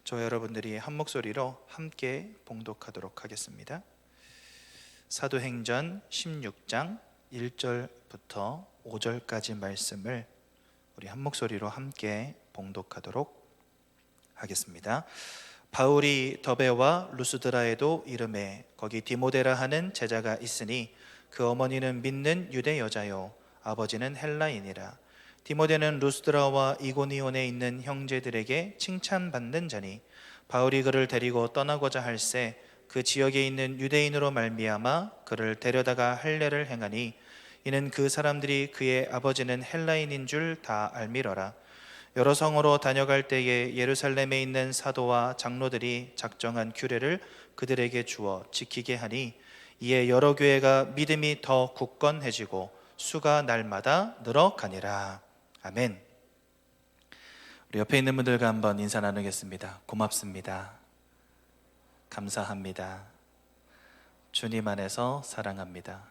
저 여러분들이 한 목소리로 함께 봉독하도록 하겠습니다. 사도행전 16장 1절부터 5절까지 말씀을 우리 한 목소리로 함께 봉독하도록 하겠습니다. 바울이 더베와 루스드라에도 이르매 거기 디모데라 하는 제자가 있으니 그 어머니는 믿는 유대 여자요 아버지는 헬라인이라. 디모데는 루스드라와 이고니온에 있는 형제들에게 칭찬받는 자니 바울이 그를 데리고 떠나고자 할새 그 지역에 있는 유대인으로 말미암아 그를 데려다가 할례를 행하니 이는 그 사람들이 그의 아버지는 헬라인인 줄 다 알미러라. 여러 성으로 다녀갈 때에 예루살렘에 있는 사도와 장로들이 작정한 규례를 그들에게 주어 지키게 하니 이에 여러 교회가 믿음이 더 굳건해지고 수가 날마다 늘어가니라. 아멘. 우리 옆에 있는 분들과 한번 인사 나누겠습니다. 고맙습니다. 감사합니다. 주님 안에서 사랑합니다.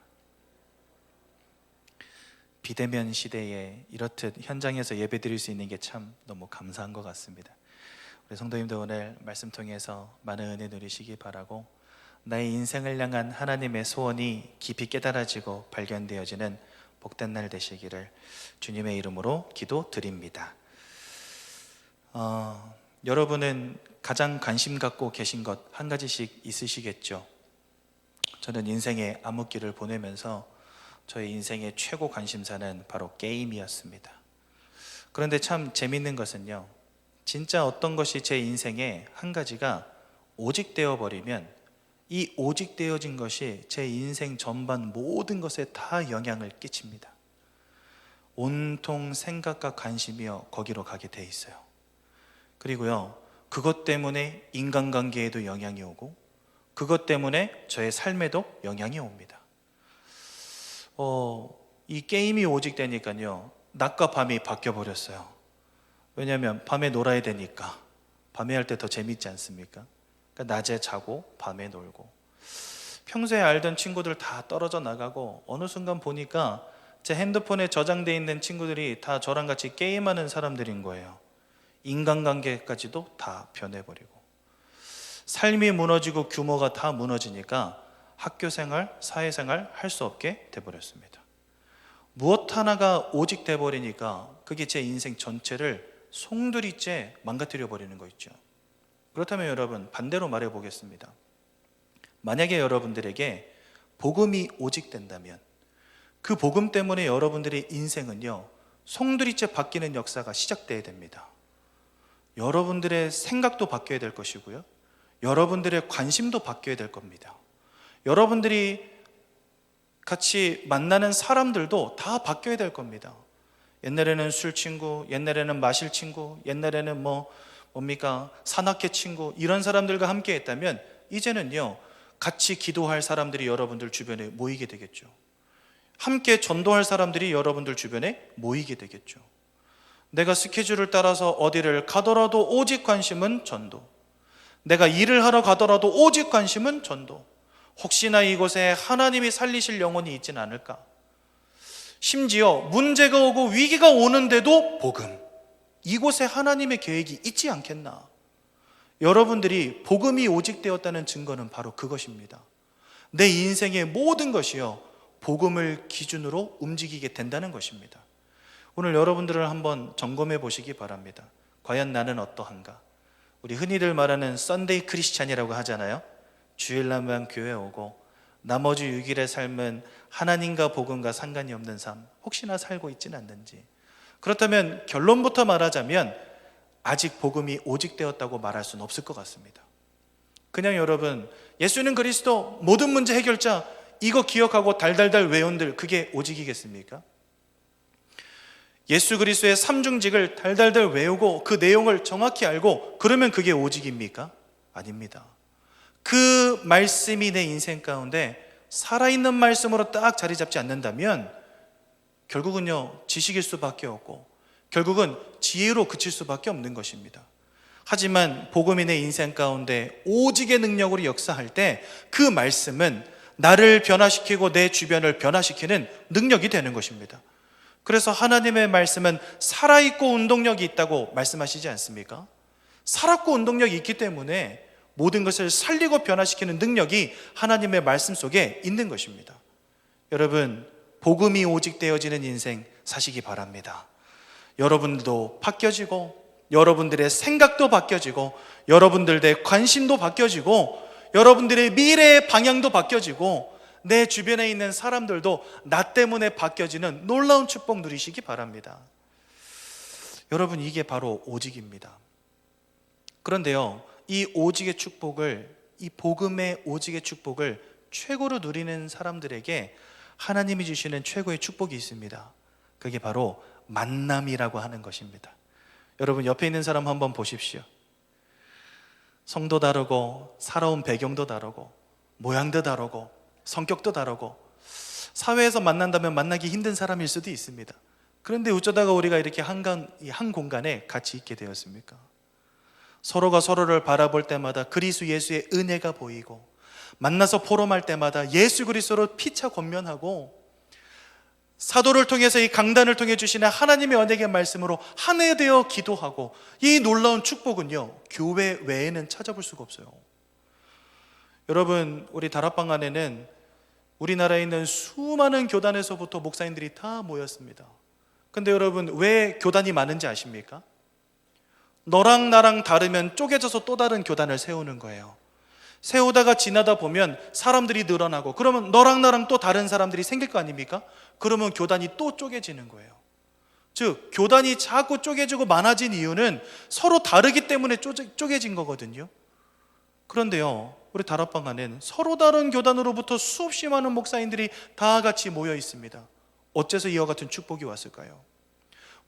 비대면 시대에 이렇듯 현장에서 예배 드릴 수 있는 게 참 너무 감사한 것 같습니다. 우리 성도님도 오늘 말씀 통해서 많은 은혜 누리시기 바라고 나의 인생을 향한 하나님의 소원이 깊이 깨달아지고 발견되어지는 복된 날 되시기를 주님의 이름으로 기도드립니다. 여러분은 가장 관심 갖고 계신 것 한 가지씩 있으시겠죠. 저는 인생의 암흑기를 보내면서 저의 인생의 최고 관심사는 바로 게임이었습니다. 그런데 참 재밌는 것은요, 진짜 어떤 것이 제 인생의 한 가지가 오직되어 버리면 이 오직되어진 것이 제 인생 전반 모든 것에 다 영향을 끼칩니다. 온통 생각과 관심이요 거기로 가게 돼 있어요. 그리고요, 그것 때문에 인간관계에도 영향이 오고 그것 때문에 저의 삶에도 영향이 옵니다. 이 게임이 오직되니까요, 낮과 밤이 바뀌어 버렸어요. 왜냐하면 밤에 놀아야 되니까. 밤에 할 때 더 재밌지 않습니까? 그러니까 낮에 자고 밤에 놀고, 평소에 알던 친구들 다 떨어져 나가고 어느 순간 보니까 제 핸드폰에 저장되어 있는 친구들이 다 저랑 같이 게임하는 사람들인 거예요. 인간관계까지도 다 변해버리고 삶이 무너지고 규모가 다 무너지니까 학교생활, 사회생활 할 수 없게 돼버렸습니다. 무엇 하나가 오직 돼버리니까 그게 제 인생 전체를 송두리째 망가뜨려 버리는 거 있죠. 그렇다면 여러분, 반대로 말해 보겠습니다. 만약에 여러분들에게 복음이 오직 된다면 그 복음 때문에 여러분들의 인생은요 송두리째 바뀌는 역사가 시작돼야 됩니다. 여러분들의 생각도 바뀌어야 될 것이고요, 여러분들의 관심도 바뀌어야 될 겁니다. 여러분들이 같이 만나는 사람들도 다 바뀌어야 될 겁니다. 옛날에는 술 친구, 옛날에는 마실 친구, 옛날에는 뭡니까 산악회 친구, 이런 사람들과 함께 했다면 이제는요 같이 기도할 사람들이 여러분들 주변에 모이게 되겠죠. 함께 전도할 사람들이 여러분들 주변에 모이게 되겠죠. 내가 스케줄을 따라서 어디를 가더라도 오직 관심은 전도, 내가 일을 하러 가더라도 오직 관심은 전도. 혹시나 이곳에 하나님이 살리실 영혼이 있진 않을까? 심지어 문제가 오고 위기가 오는데도 복음, 이곳에 하나님의 계획이 있지 않겠나? 여러분들이 복음이 오직되었다는 증거는 바로 그것입니다. 내 인생의 모든 것이요 복음을 기준으로 움직이게 된다는 것입니다. 오늘 여러분들을 한번 점검해 보시기 바랍니다. 과연 나는 어떠한가? 우리 흔히들 말하는 썬데이 크리스찬이라고 하잖아요. 주일날만 교회 오고 나머지 6일의 삶은 하나님과 복음과 상관이 없는 삶, 혹시나 살고 있지는 않는지. 그렇다면 결론부터 말하자면 아직 복음이 오직되었다고 말할 수는 없을 것 같습니다. 그냥 여러분, 예수는 그리스도 모든 문제 해결자, 이거 기억하고 달달달 외운들, 그게 오직이겠습니까? 예수 그리스도의 삼중직을 달달달 외우고 그 내용을 정확히 알고 그러면 그게 오직입니까? 아닙니다. 그 말씀이 내 인생 가운데 살아있는 말씀으로 딱 자리 잡지 않는다면 결국은요 지식일 수밖에 없고 결국은 지혜로 그칠 수밖에 없는 것입니다. 하지만 복음이 내 인생 가운데 오직의 능력으로 역사할 때 그 말씀은 나를 변화시키고 내 주변을 변화시키는 능력이 되는 것입니다. 그래서 하나님의 말씀은 살아있고 운동력이 있다고 말씀하시지 않습니까? 살았고 운동력이 있기 때문에 모든 것을 살리고 변화시키는 능력이 하나님의 말씀 속에 있는 것입니다. 여러분, 복음이 오직 되어지는 인생 사시기 바랍니다. 여러분들도 바뀌어지고, 여러분들의 생각도 바뀌어지고, 여러분들의 관심도 바뀌어지고, 여러분들의 미래의 방향도 바뀌어지고, 내 주변에 있는 사람들도 나 때문에 바뀌어지는 놀라운 축복 누리시기 바랍니다. 여러분, 이게 바로 오직입니다. 그런데요, 이 오직의 축복을, 이 복음의 오직의 축복을 최고로 누리는 사람들에게 하나님이 주시는 최고의 축복이 있습니다. 그게 바로 만남이라고 하는 것입니다. 여러분, 옆에 있는 사람 한번 보십시오. 성도 다르고, 살아온 배경도 다르고, 모양도 다르고, 성격도 다르고, 사회에서 만난다면 만나기 힘든 사람일 수도 있습니다. 그런데 어쩌다가 우리가 이렇게 한 공간에 같이 있게 되었습니까? 서로가 서로를 바라볼 때마다 그리스도 예수의 은혜가 보이고, 만나서 포럼할 때마다 예수 그리스도로 피차 권면하고, 사도를 통해서 이 강단을 통해 주시는 하나님의 언약의 말씀으로 하나되어 기도하고, 이 놀라운 축복은요, 교회 외에는 찾아볼 수가 없어요. 여러분, 우리 다락방 안에는 우리나라에 있는 수많은 교단에서부터 목사님들이 다 모였습니다. 근데 여러분, 왜 교단이 많은지 아십니까? 너랑 나랑 다르면 쪼개져서 또 다른 교단을 세우는 거예요. 세우다가 지나다 보면 사람들이 늘어나고, 그러면 너랑 나랑 또 다른 사람들이 생길 거 아닙니까? 그러면 교단이 또 쪼개지는 거예요. 즉, 교단이 자꾸 쪼개지고 많아진 이유는 서로 다르기 때문에 쪼개진 거거든요. 그런데요, 우리 다락방 안에는 서로 다른 교단으로부터 수없이 많은 목사님들이 다 같이 모여 있습니다. 어째서 이와 같은 축복이 왔을까요?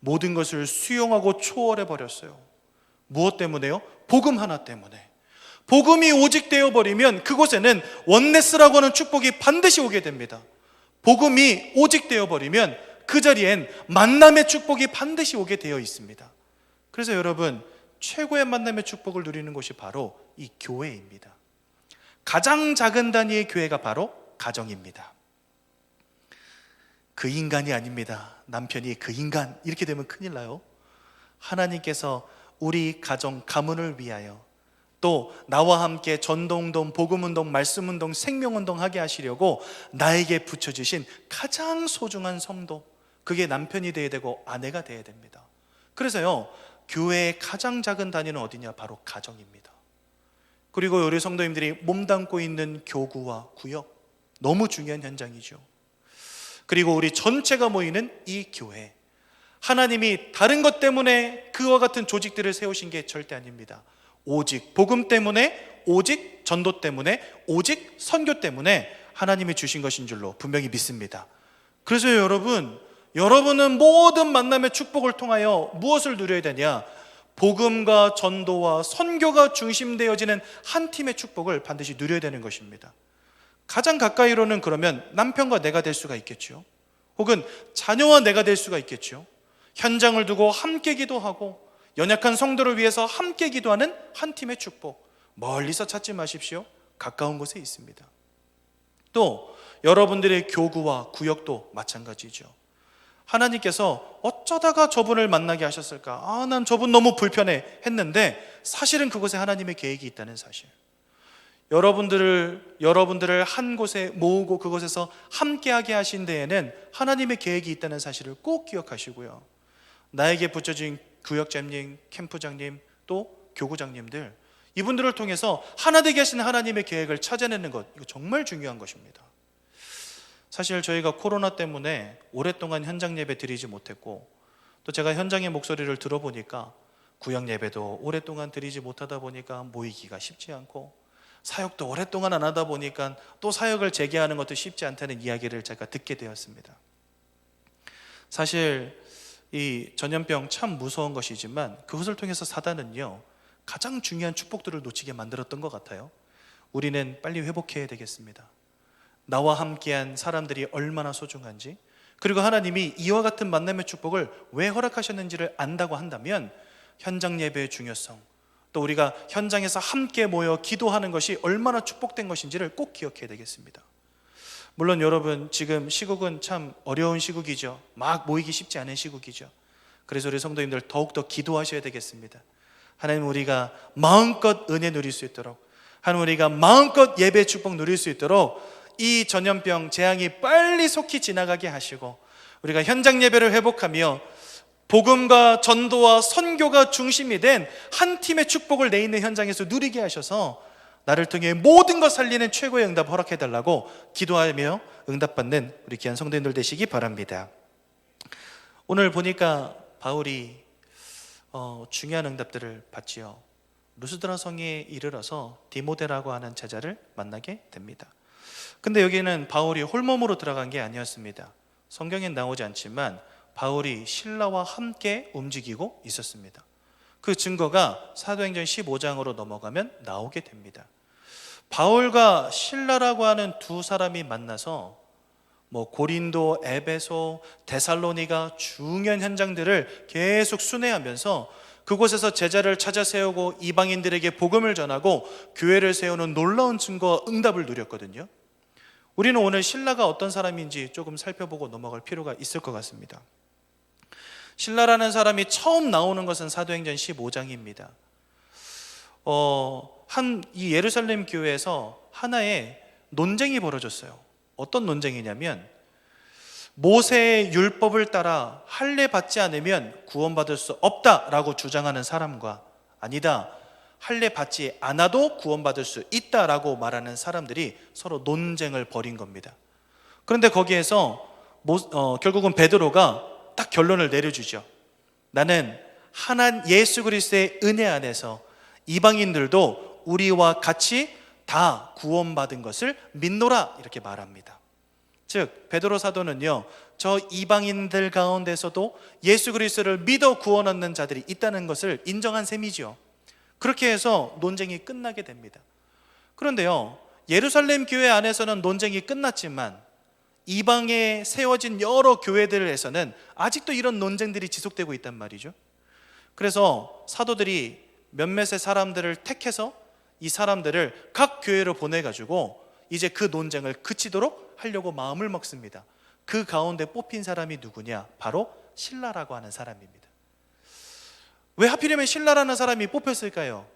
모든 것을 수용하고 초월해 버렸어요. 무엇 때문에요? 복음 하나 때문에. 복음이 오직 되어버리면 그곳에는 원네스라고 하는 축복이 반드시 오게 됩니다. 복음이 오직 되어버리면 그 자리엔 만남의 축복이 반드시 오게 되어 있습니다. 그래서 여러분, 최고의 만남의 축복을 누리는 곳이 바로 이 교회입니다. 가장 작은 단위의 교회가 바로 가정입니다. 그 인간이 아닙니다. 남편이 그 인간, 이렇게 되면 큰일 나요. 하나님께서 우리 가정 가문을 위하여, 또 나와 함께 전도운동, 복음운동, 말씀운동, 생명운동 하게 하시려고 나에게 붙여주신 가장 소중한 성도, 그게 남편이 되어야 되고 아내가 되어야 됩니다. 그래서요, 교회의 가장 작은 단위는 어디냐? 바로 가정입니다. 그리고 우리 성도님들이 몸담고 있는 교구와 구역, 너무 중요한 현장이죠. 그리고 우리 전체가 모이는 이 교회, 하나님이 다른 것 때문에 그와 같은 조직들을 세우신 게 절대 아닙니다. 오직 복음 때문에, 오직 전도 때문에, 오직 선교 때문에 하나님이 주신 것인 줄로 분명히 믿습니다. 그래서 여러분은 모든 만남의 축복을 통하여 무엇을 누려야 되냐? 복음과 전도와 선교가 중심되어지는 한 팀의 축복을 반드시 누려야 되는 것입니다. 가장 가까이로는 그러면 남편과 내가 될 수가 있겠죠. 혹은 자녀와 내가 될 수가 있겠죠. 현장을 두고 함께 기도하고 연약한 성도를 위해서 함께 기도하는 한 팀의 축복, 멀리서 찾지 마십시오. 가까운 곳에 있습니다. 또 여러분들의 교구와 구역도 마찬가지죠. 하나님께서 어쩌다가 저분을 만나게 하셨을까? 난 저분 너무 불편해 했는데, 사실은 그곳에 하나님의 계획이 있다는 사실. 여러분들을 한 곳에 모으고 그곳에서 함께하게 하신 데에는 하나님의 계획이 있다는 사실을 꼭 기억하시고요. 나에게 붙여진 구역장님, 캠프장님, 또 교구장님들, 이분들을 통해서 하나 되게 하시는 하나님의 계획을 찾아내는 것, 이거 정말 중요한 것입니다. 사실 저희가 코로나 때문에 오랫동안 현장 예배 드리지 못했고, 또 제가 현장의 목소리를 들어보니까 구역 예배도 오랫동안 드리지 못하다 보니까 모이기가 쉽지 않고, 사역도 오랫동안 안 하다 보니까 또 사역을 재개하는 것도 쉽지 않다는 이야기를 제가 듣게 되었습니다. 사실 이 전염병 참 무서운 것이지만 그것을 통해서 사단은요, 가장 중요한 축복들을 놓치게 만들었던 것 같아요. 우리는 빨리 회복해야 되겠습니다. 나와 함께한 사람들이 얼마나 소중한지, 그리고 하나님이 이와 같은 만남의 축복을 왜 허락하셨는지를 안다고 한다면 현장 예배의 중요성, 또 우리가 현장에서 함께 모여 기도하는 것이 얼마나 축복된 것인지를 꼭 기억해야 되겠습니다. 물론 여러분, 지금 시국은 참 어려운 시국이죠. 막 모이기 쉽지 않은 시국이죠. 그래서 우리 성도님들 더욱더 기도하셔야 되겠습니다. 하나님, 우리가 마음껏 은혜 누릴 수 있도록, 하나님, 우리가 마음껏 예배 축복 누릴 수 있도록 이 전염병 재앙이 빨리 속히 지나가게 하시고, 우리가 현장 예배를 회복하며 복음과 전도와 선교가 중심이 된 한 팀의 축복을 내 있는 현장에서 누리게 하셔서 나를 통해 모든 것 살리는 최고의 응답 허락해달라고 기도하며 응답받는 우리 귀한 성도님들 되시기 바랍니다. 오늘 보니까 바울이 중요한 응답들을 받지요. 루스드라 성에 이르러서 디모데라고 하는 제자를 만나게 됩니다. 근데 여기는 바울이 홀몸으로 들어간 게 아니었습니다. 성경엔 나오지 않지만 바울이 신라와 함께 움직이고 있었습니다. 그 증거가 사도행전 15장으로 넘어가면 나오게 됩니다. 바울과 신라라고 하는 두 사람이 만나서 고린도, 에베소, 데살로니가 중요한 현장들을 계속 순회하면서 그곳에서 제자를 찾아 세우고 이방인들에게 복음을 전하고 교회를 세우는 놀라운 증거와 응답을 누렸거든요. 우리는 오늘 신라가 어떤 사람인지 조금 살펴보고 넘어갈 필요가 있을 것 같습니다. 신라라는 사람이 처음 나오는 것은 사도행전 15장입니다. 이 예루살렘 교회에서 하나의 논쟁이 벌어졌어요. 어떤 논쟁이냐면, 모세의 율법을 따라 할례 받지 않으면 구원받을 수 없다라고 주장하는 사람과, 아니다, 할례 받지 않아도 구원받을 수 있다라고 말하는 사람들이 서로 논쟁을 벌인 겁니다. 그런데 거기에서 결국은 베드로가 딱 결론을 내려주죠. 나는 예수 그리스도의 은혜 안에서 이방인들도 우리와 같이 다 구원받은 것을 믿노라, 이렇게 말합니다. 즉 베드로 사도는요, 저 이방인들 가운데서도 예수 그리스도를 믿어 구원 얻는 자들이 있다는 것을 인정한 셈이죠. 그렇게 해서 논쟁이 끝나게 됩니다. 그런데요, 예루살렘 교회 안에서는 논쟁이 끝났지만 이방에 세워진 여러 교회들에서는 아직도 이런 논쟁들이 지속되고 있단 말이죠. 그래서 사도들이 몇몇의 사람들을 택해서 이 사람들을 각 교회로 보내가지고 이제 그 논쟁을 그치도록 하려고 마음을 먹습니다. 그 가운데 뽑힌 사람이 누구냐? 바로 신라라고 하는 사람입니다. 왜 하필이면 신라라는 사람이 뽑혔을까요?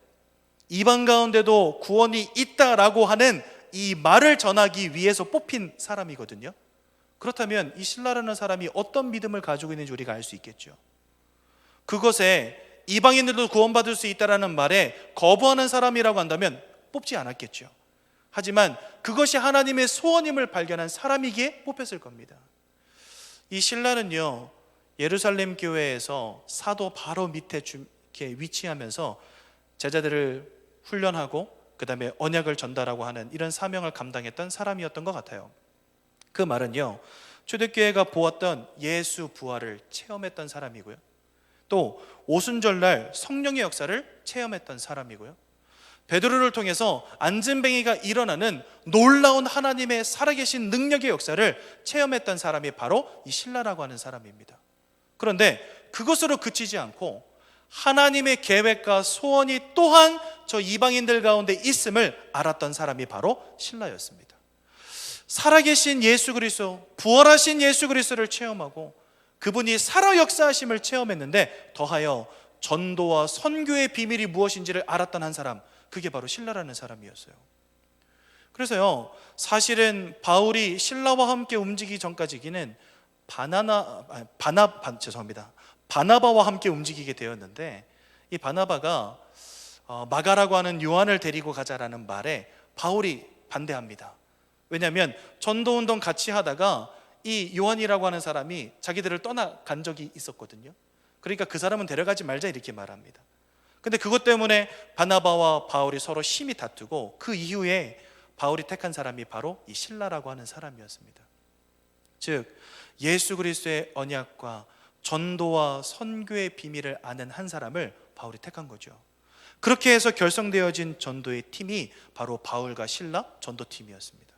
이방 가운데도 구원이 있다라고 하는 이 말을 전하기 위해서 뽑힌 사람이거든요. 그렇다면 이 신라라는 사람이 어떤 믿음을 가지고 있는지 우리가 알 수 있겠죠. 그것에 이방인들도 구원받을 수 있다라는 말에 거부하는 사람이라고 한다면 뽑지 않았겠죠. 하지만 그것이 하나님의 소원임을 발견한 사람이기에 뽑혔을 겁니다. 이 신라는요, 예루살렘 교회에서 사도 바로 밑에 이렇게 위치하면서 제자들을 훈련하고 그 다음에 언약을 전달하고 하는 이런 사명을 감당했던 사람이었던 것 같아요. 그 말은요, 초대교회가 보았던 예수 부활을 체험했던 사람이고요, 또 오순절날 성령의 역사를 체험했던 사람이고요, 베드로를 통해서 안진뱅이가 일어나는 놀라운 하나님의 살아계신 능력의 역사를 체험했던 사람이 바로 이 신라라고 하는 사람입니다. 그런데 그것으로 그치지 않고 하나님의 계획과 소원이 또한 저 이방인들 가운데 있음을 알았던 사람이 바로 신라였습니다. 살아계신 예수 그리스도, 부활하신 예수 그리스도를 체험하고 그분이 살아 역사하심을 체험했는데 더하여 전도와 선교의 비밀이 무엇인지를 알았던 한 사람, 그게 바로 신라라는 사람이었어요. 그래서요, 사실은 바울이 신라와 함께 움직이기 전까지는 바나바와 함께 움직이게 되었는데, 이 바나바가 마가라고 하는 요한을 데리고 가자라는 말에 바울이 반대합니다. 왜냐하면 전도운동 같이 하다가 이 요한이라고 하는 사람이 자기들을 떠나간 적이 있었거든요. 그러니까 그 사람은 데려가지 말자, 이렇게 말합니다. 근데 그것 때문에 바나바와 바울이 서로 심히 다투고 그 이후에 바울이 택한 사람이 바로 이 신라라고 하는 사람이었습니다. 즉 예수 그리스도의 언약과 전도와 선교의 비밀을 아는 한 사람을 바울이 택한 거죠. 그렇게 해서 결성되어진 전도의 팀이 바로 바울과 신라 전도팀이었습니다.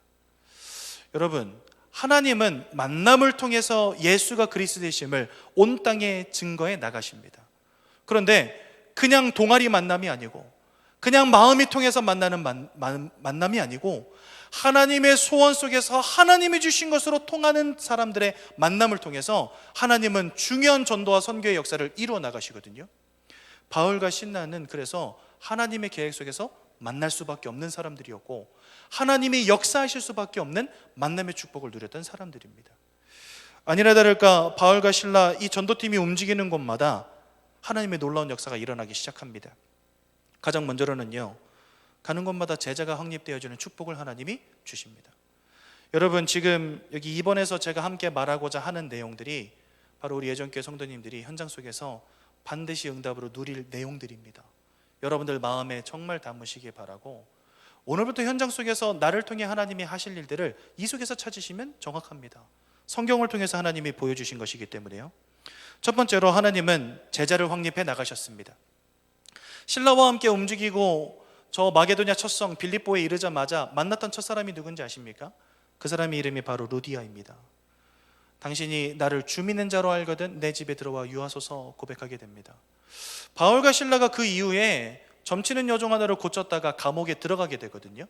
여러분, 하나님은 만남을 통해서 예수가 그리스도이심을 온 땅에 증거해 나가십니다. 그런데 그냥 동아리 만남이 아니고, 그냥 마음이 통해서 만나는 만남이 아니고, 하나님의 소원 속에서 하나님이 주신 것으로 통하는 사람들의 만남을 통해서 하나님은 중요한 전도와 선교의 역사를 이루어 나가시거든요. 바울과 신라는 그래서 하나님의 계획 속에서 만날 수밖에 없는 사람들이었고, 하나님이 역사하실 수밖에 없는 만남의 축복을 누렸던 사람들입니다. 아니나 다를까 바울과 신라 이 전도팀이 움직이는 곳마다 하나님의 놀라운 역사가 일어나기 시작합니다. 가장 먼저로는요, 가는 곳마다 제자가 확립되어지는 축복을 하나님이 주십니다. 여러분, 지금 여기 이번에서 제가 함께 말하고자 하는 내용들이 바로 우리 예전교회 성도님들이 현장 속에서 반드시 응답으로 누릴 내용들입니다. 여러분들 마음에 정말 담으시기 바라고, 오늘부터 현장 속에서 나를 통해 하나님이 하실 일들을 이 속에서 찾으시면 정확합니다. 성경을 통해서 하나님이 보여주신 것이기 때문에요. 첫 번째로 하나님은 제자를 확립해 나가셨습니다. 신라와 함께 움직이고 저 마게도냐 첫성 빌립보에 이르자마자 만났던 첫사람이 누군지 아십니까? 그 사람의 이름이 바로 루디아입니다. 당신이 나를 주 믿는 자로 알거든 내 집에 들어와 유하소서 고백하게 됩니다. 바울과 신라가 그 이후에 점치는 여종 하나를 고쳤다가 감옥에 들어가게 되거든요.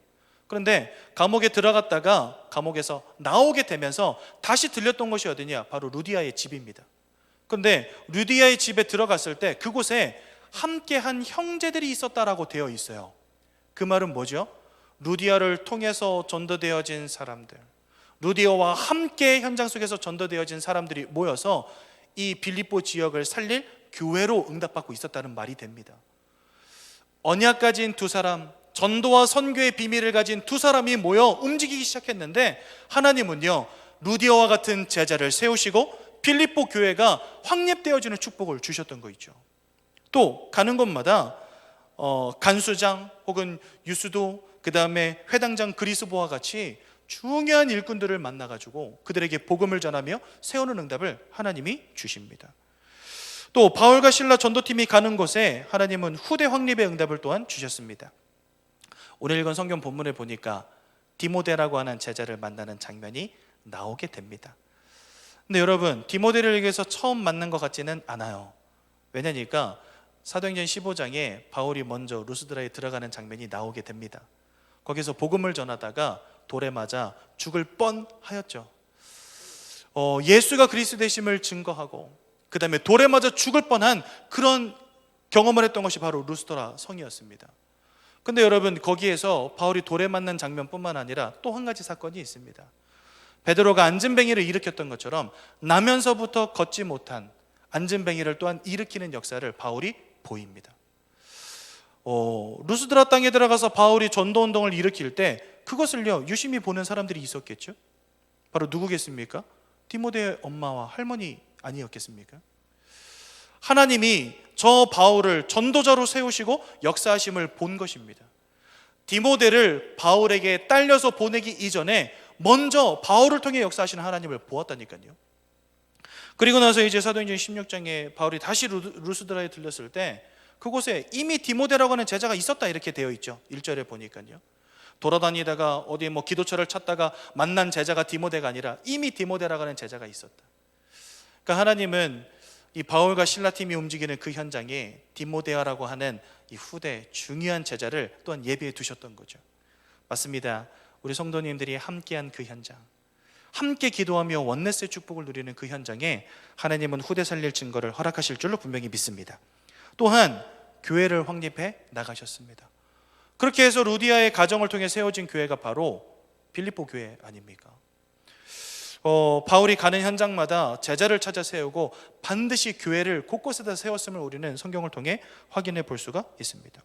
그런데 감옥에 들어갔다가 감옥에서 나오게 되면서 다시 들렸던 곳이 어디냐? 바로 루디아의 집입니다. 그런데 루디아의 집에 들어갔을 때 그곳에 함께한 형제들이 있었다라고 되어 있어요. 그 말은 뭐죠? 루디아를 통해서 전도되어진 사람들, 루디아와 함께 현장 속에서 전도되어진 사람들이 모여서 이 빌립보 지역을 살릴 교회로 응답받고 있었다는 말이 됩니다. 언약 가진 두 사람, 전도와 선교의 비밀을 가진 두 사람이 모여 움직이기 시작했는데, 하나님은요 루디아와 같은 제자를 세우시고 빌립보 교회가 확립되어지는 축복을 주셨던 거 있죠. 또 가는 곳마다 간수장 혹은 유수도, 그 다음에 회당장 그리스보와 같이 중요한 일꾼들을 만나가지고 그들에게 복음을 전하며 세우는 응답을 하나님이 주십니다. 또 바울과 신라 전도팀이 가는 곳에 하나님은 후대 확립의 응답을 또한 주셨습니다. 오늘 읽은 성경 본문을 보니까 디모데라고 하는 제자를 만나는 장면이 나오게 됩니다. 근데 여러분, 디모데를 위해서 처음 만난 것 같지는 않아요. 왜냐니까 사도행전 15장에 바울이 먼저 루스드라에 들어가는 장면이 나오게 됩니다. 거기서 복음을 전하다가 돌에 맞아 죽을 뻔하였죠. 예수가 그리스도 되심을 증거하고 그 다음에 돌에 맞아 죽을 뻔한 그런 경험을 했던 것이 바로 루스드라 성이었습니다. 근데 여러분, 거기에서 바울이 돌에 맞는 장면뿐만 아니라 또 한 가지 사건이 있습니다. 베드로가 안진뱅이를 일으켰던 것처럼 나면서부터 걷지 못한 안진뱅이를 또한 일으키는 역사를 바울이 보입니다. 루스드라 땅에 들어가서 바울이 전도운동을 일으킬 때 그것을요 유심히 보는 사람들이 있었겠죠. 바로 누구겠습니까? 디모데의 엄마와 할머니 아니었겠습니까? 하나님이 저 바울을 전도자로 세우시고 역사하심을 본 것입니다. 디모데를 바울에게 딸려서 보내기 이전에 먼저 바울을 통해 역사하시는 하나님을 보았다니까요. 그리고 나서 이제 사도행전 16장에 바울이 다시 루스드라에 들렸을 때 그곳에 이미 디모데라고 하는 제자가 있었다 이렇게 되어 있죠. 1절에 보니까요. 돌아다니다가 어디 기도처를 찾다가 만난 제자가 디모데가 아니라 이미 디모데라고 하는 제자가 있었다. 그러니까 하나님은 이 바울과 신라 팀이 움직이는 그 현장에 디모데라고 하는 이 후대 중요한 제자를 또한 예비해 두셨던 거죠. 맞습니다. 우리 성도님들이 함께한 그 현장, 함께 기도하며 원네스의 축복을 누리는 그 현장에 하나님은 후대 살릴 증거를 허락하실 줄로 분명히 믿습니다. 또한 교회를 확립해 나가셨습니다. 그렇게 해서 루디아의 가정을 통해 세워진 교회가 바로 빌립보 교회 아닙니까? 바울이 가는 현장마다 제자를 찾아 세우고 반드시 교회를 곳곳에다 세웠음을 우리는 성경을 통해 확인해 볼 수가 있습니다.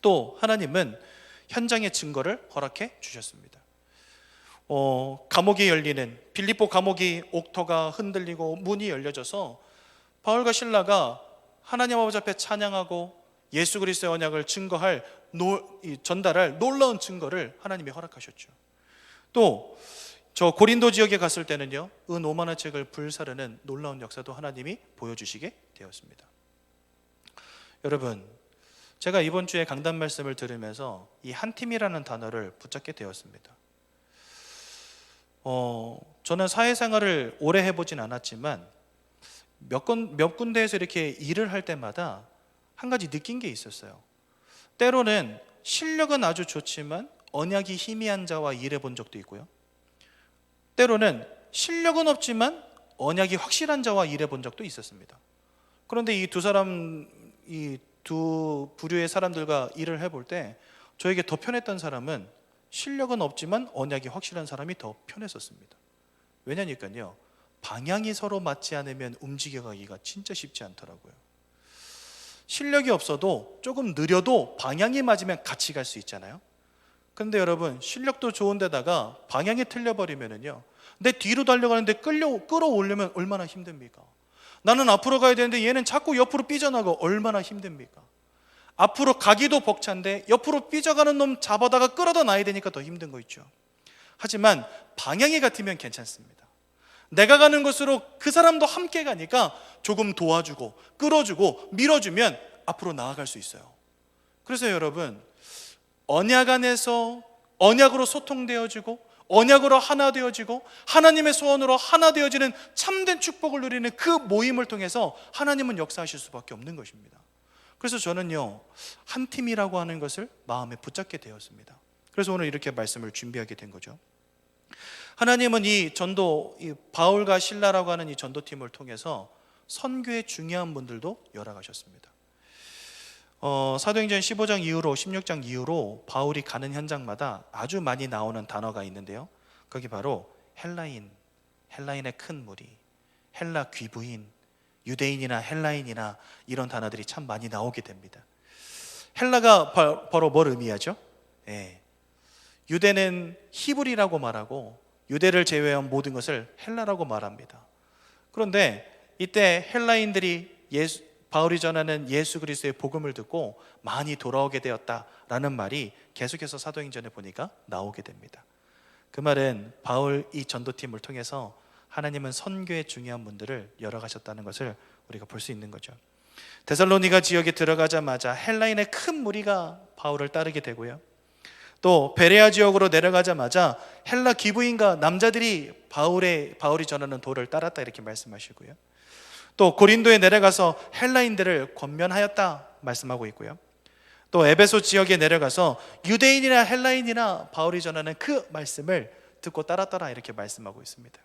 또 하나님은 현장의 증거를 허락해 주셨습니다. 감옥이 열리는, 빌립보 감옥이 옥토가 흔들리고 문이 열려져서 바울과 신라가 하나님 아버지 앞에 찬양하고 예수 그리스도의 언약을 증거할 전달할 놀라운 증거를 하나님이 허락하셨죠. 또 저 고린도 지역에 갔을 때는요, 은 5만원 책을 불사르는 놀라운 역사도 하나님이 보여주시게 되었습니다. 여러분, 제가 이번 주에 강단 말씀을 들으면서 이 한 팀이라는 단어를 붙잡게 되었습니다. 저는 사회생활을 오래 해보진 않았지만 몇 군데에서 이렇게 일을 할 때마다 한 가지 느낀 게 있었어요. 때로는 실력은 아주 좋지만 언약이 희미한 자와 일해 본 적도 있고요. 때로는 실력은 없지만 언약이 확실한 자와 일해 본 적도 있었습니다. 그런데 이 두 사람 이 두 부류의 사람들과 일을 해볼 때 저에게 더 편했던 사람은 실력은 없지만 언약이 확실한 사람이 더 편했었습니다. 왜냐니까요, 방향이 서로 맞지 않으면 움직여가기가 진짜 쉽지 않더라고요. 실력이 없어도 조금 느려도 방향이 맞으면 같이 갈 수 있잖아요. 그런데 여러분, 실력도 좋은데다가 방향이 틀려버리면은요, 내 뒤로 달려가는데 끌어올리면 얼마나 힘듭니까? 나는 앞으로 가야 되는데 얘는 자꾸 옆으로 삐져나가 얼마나 힘듭니까? 앞으로 가기도 벅찬데 옆으로 삐져가는 놈 잡아다가 끌어다 놔야 되니까 더 힘든 거 있죠. 하지만 방향이 같으면 괜찮습니다. 내가 가는 곳으로 그 사람도 함께 가니까 조금 도와주고 끌어주고 밀어주면 앞으로 나아갈 수 있어요. 그래서 여러분, 언약 안에서 언약으로 소통되어지고 언약으로 하나 되어지고 하나님의 소원으로 하나 되어지는 참된 축복을 누리는 그 모임을 통해서 하나님은 역사하실 수밖에 없는 것입니다. 그래서 저는요, 한 팀이라고 하는 것을 마음에 붙잡게 되었습니다. 그래서 오늘 이렇게 말씀을 준비하게 된 거죠. 하나님은 이 바울과 실라라고 하는 이 전도팀을 통해서 선교의 중요한 분들도 열어가셨습니다. 사도행전 15장 이후로 16장 이후로 바울이 가는 현장마다 아주 많이 나오는 단어가 있는데요, 거기 바로 헬라인의 큰 무리, 헬라 귀부인, 유대인이나 헬라인이나 이런 단어들이 참 많이 나오게 됩니다. 헬라가 바로 뭘 의미하죠? 유대는 히브리라고 말하고 유대를 제외한 모든 것을 헬라라고 말합니다. 그런데 이때 헬라인들이 바울이 전하는 예수 그리스도의 복음을 듣고 많이 돌아오게 되었다라는 말이 계속해서 사도행전에 보니까 나오게 됩니다. 그 말은 바울 이 전도팀을 통해서 하나님은 선교의 중요한 분들을 열어가셨다는 것을 우리가 볼 수 있는 거죠. 데살로니가 지역에 들어가자마자 헬라인의 큰 무리가 바울을 따르게 되고요, 또 베레아 지역으로 내려가자마자 헬라 기부인과 남자들이 바울이 전하는 도를 따랐다 이렇게 말씀하시고요, 또 고린도에 내려가서 헬라인들을 권면하였다 말씀하고 있고요, 또 에베소 지역에 내려가서 유대인이나 헬라인이나 바울이 전하는 그 말씀을 듣고 따랐더라 이렇게 말씀하고 있습니다.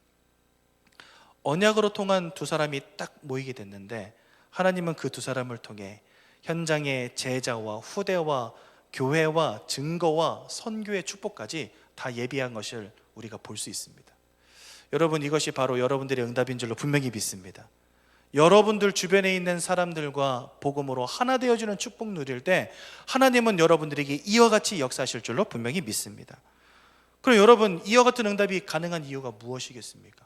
언약으로 통한 두 사람이 딱 모이게 됐는데 하나님은 그 두 사람을 통해 현장의 제자와 후대와 교회와 증거와 선교의 축복까지 다 예비한 것을 우리가 볼 수 있습니다. 여러분, 이것이 바로 여러분들의 응답인 줄로 분명히 믿습니다. 여러분들 주변에 있는 사람들과 복음으로 하나 되어지는 축복 누릴 때 하나님은 여러분들에게 이와 같이 역사하실 줄로 분명히 믿습니다. 그럼 여러분, 이와 같은 응답이 가능한 이유가 무엇이겠습니까?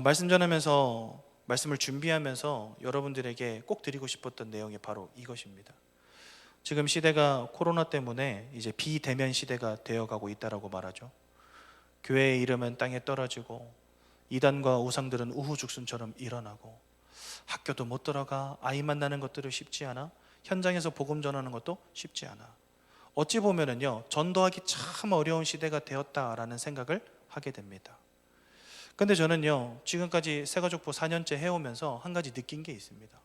말씀 전하면서, 말씀을 준비하면서 여러분들에게 꼭 드리고 싶었던 내용이 바로 이것입니다. 지금 시대가 코로나 때문에 이제 비대면 시대가 되어가고 있다라고 말하죠. 교회의 이름은 땅에 떨어지고 이단과 우상들은 우후죽순처럼 일어나고 학교도 못 들어가, 아이 만나는 것들은 쉽지 않아, 현장에서 복음 전하는 것도 쉽지 않아. 어찌 보면은요, 전도하기 참 어려운 시대가 되었다라는 생각을 하게 됩니다. 근데 저는요, 지금까지 새가족부 4년째 해오면서 한 가지 느낀 게 있습니다.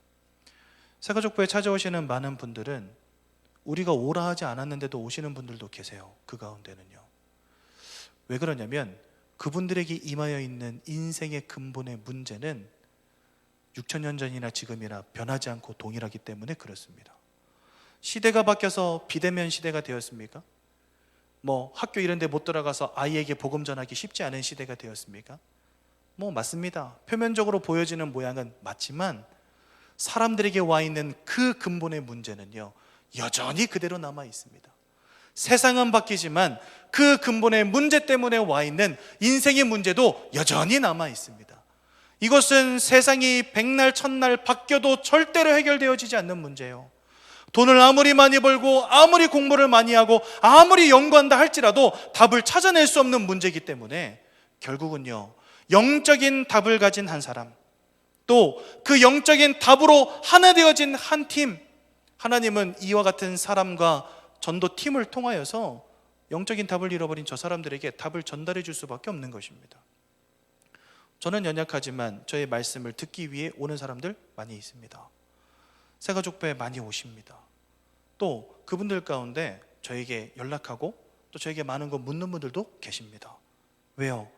새가족부에 찾아오시는 많은 분들은 우리가 오라 하지 않았는데도 오시는 분들도 계세요. 그 가운데는요. 왜 그러냐면 그분들에게 임하여 있는 인생의 근본의 문제는 6,000년 전이나 지금이나 변하지 않고 동일하기 때문에 그렇습니다. 시대가 바뀌어서 비대면 시대가 되었습니까? 학교 이런 데 못 들어가서 아이에게 복음 전하기 쉽지 않은 시대가 되었습니까? 맞습니다. 표면적으로 보여지는 모양은 맞지만 사람들에게 와 있는 그 근본의 문제는요, 여전히 그대로 남아 있습니다. 세상은 바뀌지만 그 근본의 문제 때문에 와 있는 인생의 문제도 여전히 남아 있습니다. 이것은 세상이 백날 천날 바뀌어도 절대로 해결되어지지 않는 문제예요. 돈을 아무리 많이 벌고 아무리 공부를 많이 하고 아무리 연구한다 할지라도 답을 찾아낼 수 없는 문제이기 때문에 결국은요, 영적인 답을 가진 한 사람, 또 그 영적인 답으로 하나 되어진 한 팀, 하나님은 이와 같은 사람과 전도팀을 통하여서 영적인 답을 잃어버린 저 사람들에게 답을 전달해 줄 수밖에 없는 것입니다. 저는 연약하지만 저의 말씀을 듣기 위해 오는 사람들 많이 있습니다. 새가족부에 많이 오십니다. 또 그분들 가운데 저에게 연락하고 또 저에게 많은 거 묻는 분들도 계십니다. 왜요?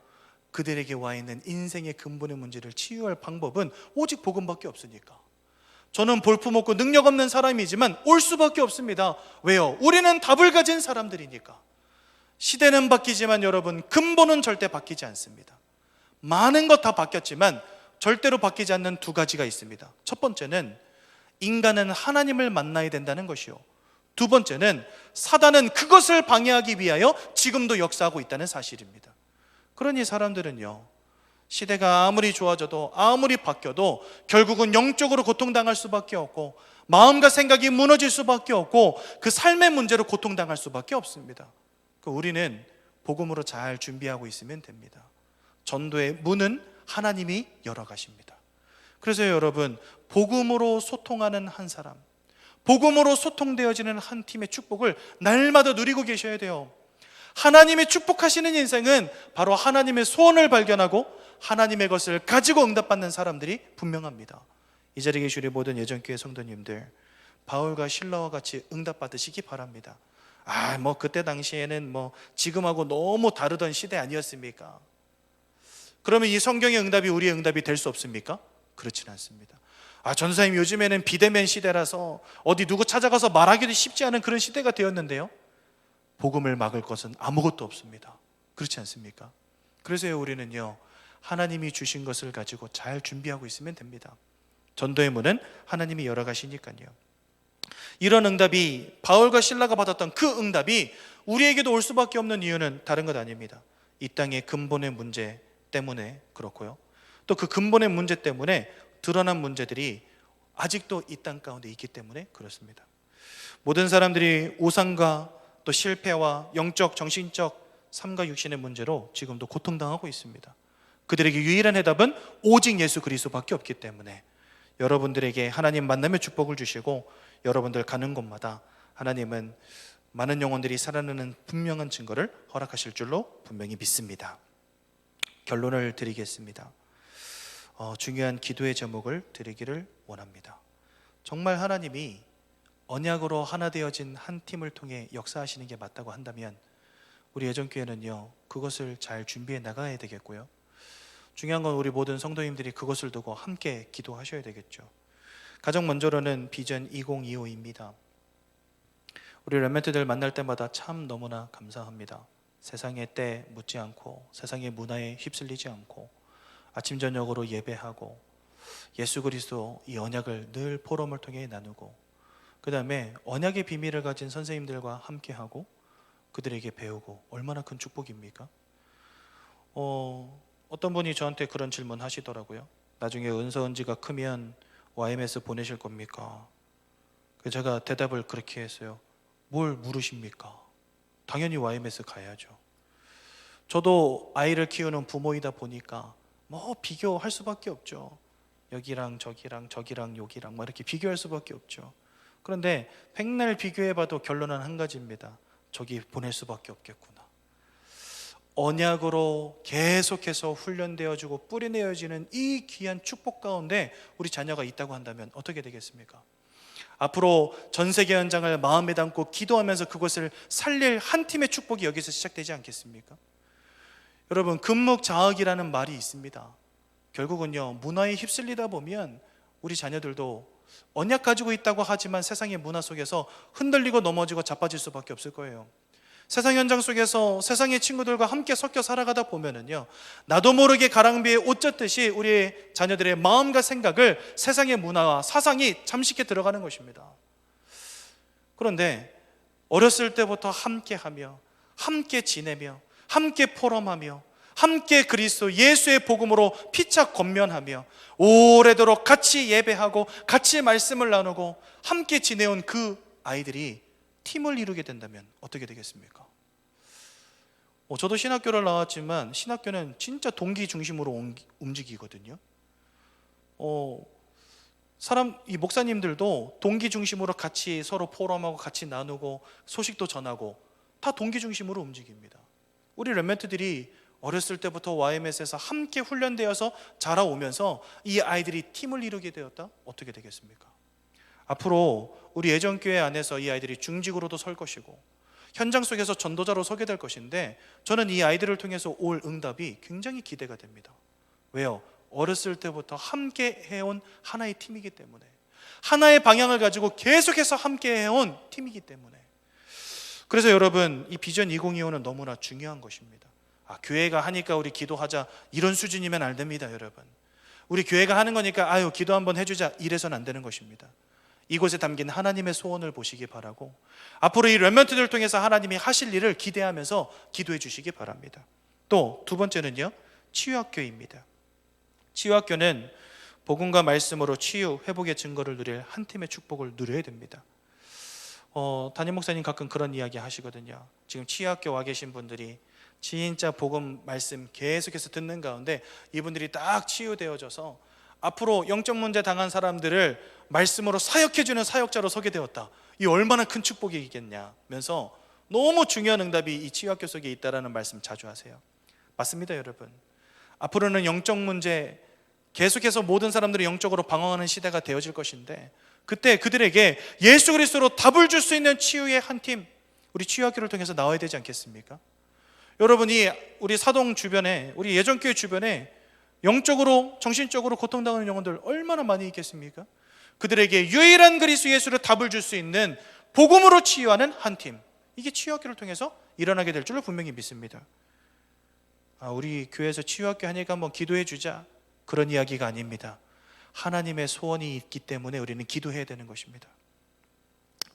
그들에게 와 있는 인생의 근본의 문제를 치유할 방법은 오직 복음밖에 없으니까. 저는 볼품없고 능력 없는 사람이지만 올 수밖에 없습니다. 왜요? 우리는 답을 가진 사람들이니까. 시대는 바뀌지만 여러분, 근본은 절대 바뀌지 않습니다. 많은 것 다 바뀌었지만 절대로 바뀌지 않는 두 가지가 있습니다. 첫 번째는 인간은 하나님을 만나야 된다는 것이요, 두 번째는 사단은 그것을 방해하기 위하여 지금도 역사하고 있다는 사실입니다. 그러니 사람들은요, 시대가 아무리 좋아져도 아무리 바뀌어도 결국은 영적으로 고통당할 수밖에 없고 마음과 생각이 무너질 수밖에 없고 그 삶의 문제로 고통당할 수밖에 없습니다. 우리는 복음으로 잘 준비하고 있으면 됩니다. 전도의 문은 하나님이 열어가십니다. 그래서 여러분, 복음으로 소통하는 한 사람, 복음으로 소통되어지는 한 팀의 축복을 날마다 누리고 계셔야 돼요. 하나님의 축복하시는 인생은 바로 하나님의 소원을 발견하고 하나님의 것을 가지고 응답받는 사람들이 분명합니다. 이 자리에 계신 우리 모든 예전교회 성도님들, 바울과 실라와 같이 응답받으시기 바랍니다. 그때 당시에는 지금하고 너무 다르던 시대 아니었습니까? 그러면 이 성경의 응답이 우리의 응답이 될 수 없습니까? 그렇진 않습니다. 전사님, 요즘에는 비대면 시대라서 어디 누구 찾아가서 말하기도 쉽지 않은 그런 시대가 되었는데요, 복음을 막을 것은 아무것도 없습니다. 그렇지 않습니까? 그래서 우리는요, 하나님이 주신 것을 가지고 잘 준비하고 있으면 됩니다. 전도의 문은 하나님이 열어가시니까요. 이런 응답이, 바울과 실라가 받았던 그 응답이 우리에게도 올 수밖에 없는 이유는 다른 것 아닙니다. 이 땅의 근본의 문제 때문에 그렇고요, 또 그 근본의 문제 때문에 드러난 문제들이 아직도 이 땅 가운데 있기 때문에 그렇습니다. 모든 사람들이 우상과 또 실패와 영적, 정신적, 삶과 육신의 문제로 지금도 고통당하고 있습니다. 그들에게 유일한 해답은 오직 예수 그리스도밖에 없기 때문에 여러분들에게 하나님 만남의 축복을 주시고 여러분들 가는 곳마다 하나님은 많은 영혼들이 살아나는 분명한 증거를 허락하실 줄로 분명히 믿습니다. 결론을 드리겠습니다. 중요한 기도의 제목을 드리기를 원합니다. 정말 하나님이 언약으로 하나 되어진 한 팀을 통해 역사하시는 게 맞다고 한다면 우리 예전교회는요, 그것을 잘 준비해 나가야 되겠고요, 중요한 건 우리 모든 성도님들이 그것을 두고 함께 기도하셔야 되겠죠. 가장 먼저로는 비전 2025입니다. 우리 렘넌트들 만날 때마다 참 너무나 감사합니다. 세상의 때 묻지 않고 세상의 문화에 휩쓸리지 않고 아침 저녁으로 예배하고 예수 그리스도 이 언약을 늘 포럼을 통해 나누고, 그 다음에 언약의 비밀을 가진 선생님들과 함께하고 그들에게 배우고, 얼마나 큰 축복입니까? 어떤 분이 저한테 그런 질문 하시더라고요. 나중에 은서은지가 크면 YMS 보내실 겁니까? 제가 대답을 그렇게 했어요. 뭘 물으십니까? 당연히 YMS 가야죠. 저도 아이를 키우는 부모이다 보니까 비교할 수밖에 없죠. 여기랑 저기랑 저기랑 여기랑 이렇게 비교할 수밖에 없죠. 그런데 백날 비교해봐도 결론은 한 가지입니다. 저기 보낼 수밖에 없겠구나. 언약으로 계속해서 훈련되어지고 뿌리내어지는 이 귀한 축복 가운데 우리 자녀가 있다고 한다면 어떻게 되겠습니까? 앞으로 전 세계 현장을 마음에 담고 기도하면서 그것을 살릴 한 팀의 축복이 여기서 시작되지 않겠습니까? 여러분, 금묵자학이라는 말이 있습니다. 결국은요, 문화에 휩쓸리다 보면 우리 자녀들도 언약 가지고 있다고 하지만 세상의 문화 속에서 흔들리고 넘어지고 자빠질 수밖에 없을 거예요. 세상 현장 속에서 세상의 친구들과 함께 섞여 살아가다 보면은요, 나도 모르게 가랑비에 옷 젖듯이 우리 자녀들의 마음과 생각을 세상의 문화와 사상이 잠식해 들어가는 것입니다. 그런데 어렸을 때부터 함께하며 함께 지내며 함께 포럼하며 함께 그리스도 예수의 복음으로 피차 권면하며 오래도록 같이 예배하고 같이 말씀을 나누고 함께 지내온 그 아이들이 팀을 이루게 된다면 어떻게 되겠습니까? 저도 신학교를 나왔지만 신학교는 진짜 동기 중심으로 움직이거든요. 이 목사님들도 동기 중심으로 같이 서로 포럼하고 같이 나누고 소식도 전하고 다 동기 중심으로 움직입니다. 우리 렘넌트들이 어렸을 때부터 YMS에서 함께 훈련되어서 자라오면서 이 아이들이 팀을 이루게 되었다? 어떻게 되겠습니까? 앞으로 우리 예전교회 안에서 이 아이들이 중직으로도 설 것이고 현장 속에서 전도자로 서게 될 것인데, 저는 이 아이들을 통해서 올 응답이 굉장히 기대가 됩니다. 왜요? 어렸을 때부터 함께 해온 하나의 팀이기 때문에, 하나의 방향을 가지고 계속해서 함께 해온 팀이기 때문에. 그래서 여러분, 이 비전 2025는 너무나 중요한 것입니다. 교회가 하니까 우리 기도하자, 이런 수준이면 안 됩니다. 여러분, 우리 교회가 하는 거니까 기도 한번 해주자, 이래서는 안 되는 것입니다. 이곳에 담긴 하나님의 소원을 보시기 바라고, 앞으로 이 렘넌트들을 통해서 하나님이 하실 일을 기대하면서 기도해 주시기 바랍니다. 또 두 번째는요, 치유학교입니다. 치유학교는 복음과 말씀으로 치유, 회복의 증거를 누릴 한 팀의 축복을 누려야 됩니다. 담임 목사님 가끔 그런 이야기 하시거든요. 지금 치유학교 와 계신 분들이 진짜 복음 말씀 계속해서 듣는 가운데 이분들이 딱 치유되어져서 앞으로 영적 문제 당한 사람들을 말씀으로 사역해주는 사역자로 서게 되었다. 이 얼마나 큰 축복이겠냐면서 너무 중요한 응답이 이 치유학교 속에 있다라는 말씀 자주 하세요. 맞습니다, 여러분. 앞으로는 영적 문제 계속해서 모든 사람들이 영적으로 방황하는 시대가 되어질 것인데, 그때 그들에게 예수 그리스도로 답을 줄 수 있는 치유의 한 팀, 우리 치유학교를 통해서 나와야 되지 않겠습니까? 여러분이 우리 사동 주변에, 우리 예전교회 주변에 영적으로 정신적으로 고통당하는 영혼들 얼마나 많이 있겠습니까? 그들에게 유일한 그리스도 예수로 답을 줄 수 있는 복음으로 치유하는 한 팀, 이게 치유학교를 통해서 일어나게 될 줄로 분명히 믿습니다. 우리 교회에서 치유학교 하니까 한번 기도해 주자, 그런 이야기가 아닙니다. 하나님의 소원이 있기 때문에 우리는 기도해야 되는 것입니다.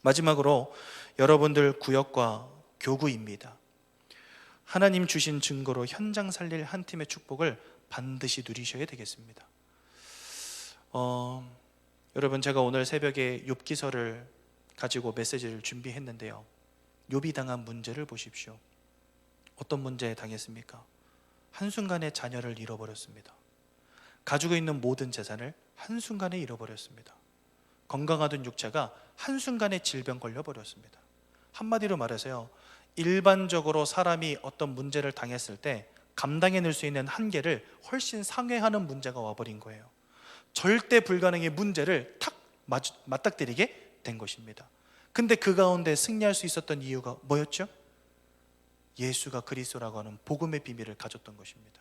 마지막으로 여러분들 구역과 교구입니다. 하나님 주신 증거로 현장 살릴 한 팀의 축복을 반드시 누리셔야 되겠습니다. 여러분, 제가 오늘 새벽에 욥기서를 가지고 메시지를 준비했는데요, 욥이 당한 문제를 보십시오. 어떤 문제에 당했습니까? 한순간에 자녀를 잃어버렸습니다. 가지고 있는 모든 재산을 한순간에 잃어버렸습니다. 건강하던 육체가 한순간에 질병 걸려버렸습니다. 한마디로 말해서요, 일반적으로 사람이 어떤 문제를 당했을 때 감당해낼 수 있는 한계를 훨씬 상회하는 문제가 와버린 거예요. 절대 불가능의 문제를 탁 맞닥뜨리게 된 것입니다. 근데 그 가운데 승리할 수 있었던 이유가 뭐였죠? 예수가 그리스도라고 하는 복음의 비밀을 가졌던 것입니다.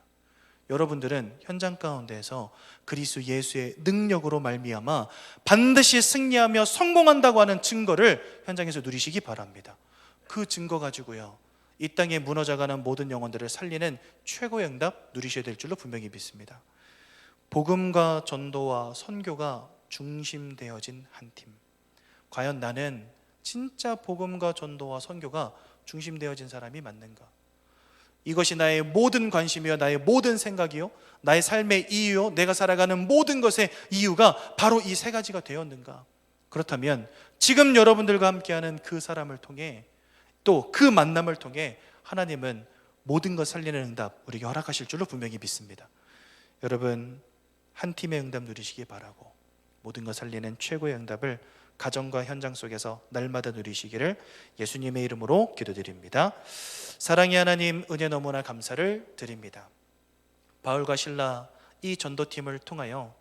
여러분들은 현장 가운데에서 그리스도 예수의 능력으로 말미암아 반드시 승리하며 성공한다고 하는 증거를 현장에서 누리시기 바랍니다. 그 증거 가지고요, 이 땅에 무너져가는 모든 영혼들을 살리는 최고의 응답 누리셔야 될 줄로 분명히 믿습니다. 복음과 전도와 선교가 중심되어진 한 팀. 과연 나는 진짜 복음과 전도와 선교가 중심되어진 사람이 맞는가? 이것이 나의 모든 관심이요, 나의 모든 생각이요, 나의 삶의 이유요, 내가 살아가는 모든 것의 이유가 바로 이 세 가지가 되었는가? 그렇다면 지금 여러분들과 함께하는 그 사람을 통해, 또 그 만남을 통해 하나님은 모든 것 살리는 응답 우리에게 허락하실 줄로 분명히 믿습니다. 여러분, 한 팀의 응답 누리시기 바라고, 모든 것 살리는 최고의 응답을 가정과 현장 속에서 날마다 누리시기를 예수님의 이름으로 기도드립니다. 사랑의 하나님, 은혜 너무나 감사를 드립니다. 바울과 실라 이 전도팀을 통하여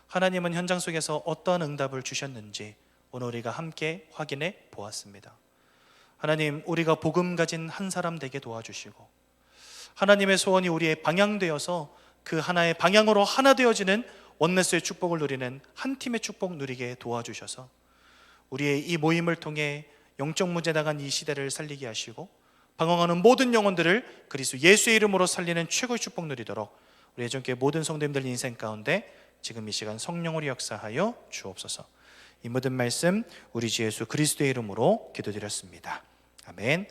하나님은 현장 속에서 어떠한 응답을 주셨는지 오늘 우리가 함께 확인해 보았습니다. 하나님, 우리가 복음 가진 한 사람 되게 도와주시고, 하나님의 소원이 우리의 방향되어서 그 하나의 방향으로 하나 되어지는 원네스의 축복을 누리는 한 팀의 축복 누리게 도와주셔서 우리의 이 모임을 통해 영적 문제 당한 이 시대를 살리게 하시고, 방황하는 모든 영혼들을 그리스도 예수의 이름으로 살리는 최고의 축복 누리도록 우리 예전교회 모든 성도님들 인생 가운데 지금 이 시간 성령으로 역사하여 주옵소서. 이 모든 말씀 우리 주 예수 그리스도의 이름으로 기도드렸습니다. 아멘.